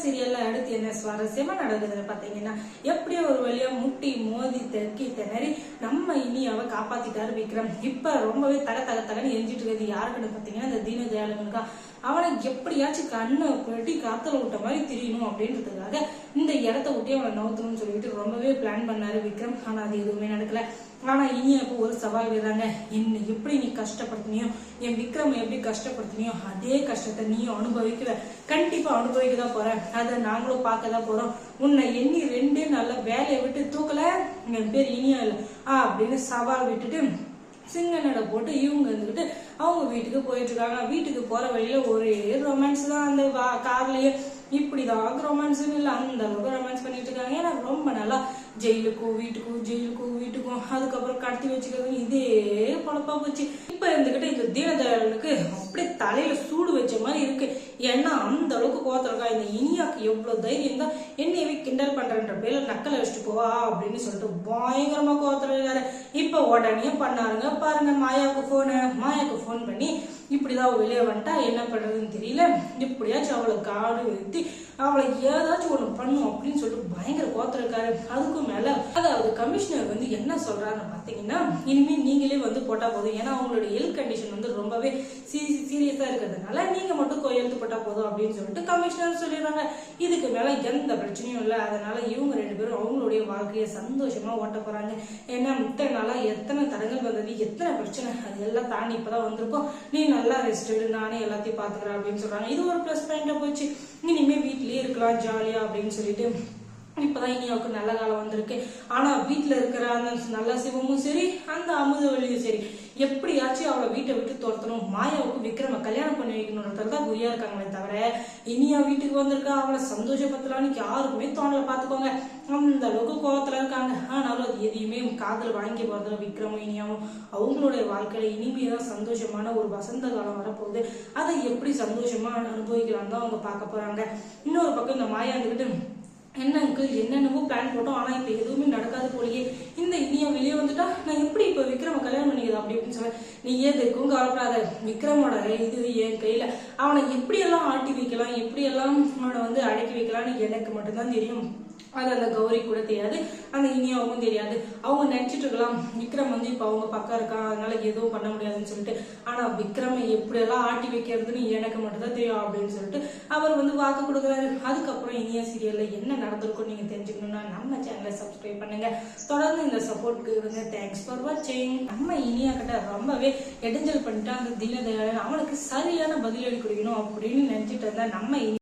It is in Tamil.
சீரியல்ல அடுத்து என்ன சுவாரஸ்யமா நடக்குதுன்னு பாத்தீங்கன்னா, எப்படியோ ஒரு வழியா முட்டி மோதி தெக்கி திணறி நம்ம இனியாவை காப்பாத்திட்டாரு விக்ரம். இப்ப ரொம்பவே தகன்னு எரிஞ்சிட்டு இருக்கிறது யாருக்குன்னு பாத்தீங்கன்னா இந்த தீன தயாளனுக்கா. அவனை எப்படியாச்சும் கண்ணை பெட்டி காத்தல விட்ட மாதிரி தெரியணும் அப்படின்றதுக்காக இந்த இடத்த விட்டு அவனை நவுத்தணும்னு சொல்லிட்டு ரொம்பவே பிளான் பண்ணாரு விக்ரம். ஆனா அது எதுவுமே நடக்கல. ஆனா இனியா இப்போ ஒரு சவால் விடுறாங்க. என்ன எப்படி நீ கஷ்டப்படுத்தினியோ, என் விக்ரம் எப்படி கஷ்டப்படுத்தினியோ அதே கஷ்டத்தை நீயும் அனுபவிக்கல. கண்டிப்பா அனுபவிக்கதான் போற, அதை நாங்களும் பார்க்கதான் போறோம். உன்னை எண்ணி 2 நாள்ல வேலையை விட்டு தூக்கல, என் பேர் இனியா இல்ல அப்படின்னு சவால் விட்டுட்டு சிங்கனடை போட்டு இவங்க இருந்துகிட்டு அவங்க வீட்டுக்கு போயிட்டு இருக்காங்க. வீட்டுக்கு போற வழியில ஒரே ரொமான்ஸ் தான் அந்த கார்லயே. இப்படிதான் ரொமான்ஸ்ன்னு இல்லை, அந்த அளவுக்கு ரொமான்ஸ் பண்ணிட்டு இருக்காங்க. ஏன்னா ரொம்ப நல்லா ஜெயிலுக்கும் வீட்டுக்கும் அதுக்கப்புறம் கடத்தி வச்சுக்கிறது இதே பொழப்பா போச்சு. இப்ப இருந்துகிட்டு இந்த தீனதயாளனுக்கு அப்படியே தலையில சூடு வச்ச மாதிரி இருக்கு. ஏன்னா அந்த அளவுக்கு கோத்திருக்கா. இந்த இனியாக்கு எவ்வளவு தைரியம் தான் என்னையவே கிண்டல் பண்றன்ற பேர்ல நக்கலை வச்சுட்டு போவா அப்படின்னு சொல்லிட்டு பயங்கரமா கோத்திருக்காரு. இப்ப உடனே பண்ணாருங்க பாருங்க, மாயாவுக்கு போன் பண்ணி இப்படிதான் வெளியே வந்துட்டா என்ன பண்றதுன்னு தெரியல, இப்படியாச்சும் அவளை காடு வைத்து அவளை ஏதாச்சும் ஒண்ணு பண்ணும் அப்படின்னு சொல்லிட்டு பயங்கர கோத்திருக்காரு. அதுக்கும் மேல அதாவது கமிஷனர் வந்து என்ன சொல்றாருன்னு பாத்தீங்கன்னா, இனிமே நீங்களே வந்து போட்டா போதும், ஏன்னா அவங்களோட ஹெல்த் கண்டிஷன் வந்து ரொம்பவே சீரியஸா இருக்கிறதுனால நீங்க மட்டும் எழுத்து போட்டா போதும் அப்படின்னு சொல்லிட்டு கமிஷனர் சொல்லிடுறாங்க. இதுக்கு மேல எந்த பிரச்சனையும் இல்லை. அதனால இவங்க 2 பேரும் அவங்களுடைய வாழ்க்கையை சந்தோஷமா ஓட்ட போறாங்க. ஏன்னா இத்தனை நாளா எத்தனை தடங்கள் வந்தது, எத்தனை பிரச்சனை, அது எல்லாம் தாண்டி இப்பதான் வந்திருக்கோம். நீ நல்லா ரெஸ்ட் எடு, நானே எல்லாத்தையும் பாத்துக்கிறேன் அப்படின்னு சொல்றாங்க. இது ஒரு பிளஸ் பாயிண்டா போச்சு. இனிமே வீட்லயே இருக்கலாம் ஜாலியா அப்படின்னு சொல்லிட்டு இப்பதான் இனியாவுக்கு நல்ல காலம் வந்திருக்கு. ஆனா வீட்டுல இருக்கிற அந்த நல்ல சிவமும் சரி, அந்த அமுதவள்ளியும் சரி, எப்படியாச்சும் அவளை வீட்டை விட்டு துரத்தணும், மாயாவுக்கு விக்ரம கல்யாணம் பண்ணி வைக்கணும்ன்றதுதான் குறியா இருக்காங்களே தவிர இனியா வீட்டுக்கு வந்திருக்கா அவளை சந்தோஷப்படுத்தலான்னு யாருக்குமே தோணல. பாத்துக்கோங்க, அந்த அளவுக்கு கோவத்துல இருக்காங்க. ஆனாலும் அது எதையுமே காதல் வாங்கி போறதுல விக்ரமும் இனியாவும் அவங்களுடைய வாழ்க்கையில இனிமேதான் சந்தோஷமான ஒரு வசந்த காலம் வரப்போகுது. அதை எப்படி சந்தோஷமா அனுபவிக்கலாம் தான் அவங்க பார்க்க போறாங்க. இன்னொரு பக்கம் இந்த மாயா இருந்துகிட்டு என்ன அங்கிள் என்னென்னவோ பிளான் போட்டோம், ஆனா இப்ப எதுவுமே நடக்காது போலயே, இந்த இனியா வெளியே வந்துட்டா நான் எப்படி இப்ப விக்ரம கல்யாணம் பண்ணிக்கிறது அப்படி அப்படின்னு சொல்ல, நீ எதுக்கும் கவலைப்படாத, விக்ரமோட இது என் கையில, அவனை எப்படியெல்லாம் ஆட்டி வைக்கலாம், எப்படியெல்லாம் அவனை வந்து அடக்கி வைக்கலாம்னு எனக்கு மட்டும்தான் தெரியும். அது அந்த கௌரி கூட தெரியாது, அந்த இனியாவுக்கும் தெரியாது. அவங்க நினைச்சிட்டு இருக்கலாம் விக்ரம் வந்து இப்ப அவங்க பக்கம் இருக்கான் அதனால எதுவும் பண்ண முடியாதுன்னு சொல்லிட்டு. ஆனா விக்ரம எப்படியெல்லாம் ஆட்டி வைக்கிறதுன்னு எனக்கு மட்டும்தான் தெரியும் அப்படின்னு சொல்லிட்டு அவர் வந்து வாக்கு கொடுக்குறாரு. அதுக்கப்புறம் இனியா சீரியல்ல என்ன நடந்திருக்கும் நீங்க தெரிஞ்சுக்கணும்னா நம்ம சேனலை சப்ஸ்கிரைப் பண்ணுங்க. தொடர்ந்து இந்த சப்போர்ட்க்கு இருங்க. தேங்க்ஸ் ஃபார் வாட்சிங். நம்ம இனியா கிட்ட ரொம்பவே இடைஞ்சல் பண்ணிட்டு அந்த தீனதயாளன் அவனுக்கு சரியான பதிலடி கொடுக்கணும் அப்படின்னு நினைச்சிட்டு இருந்தா நம்ம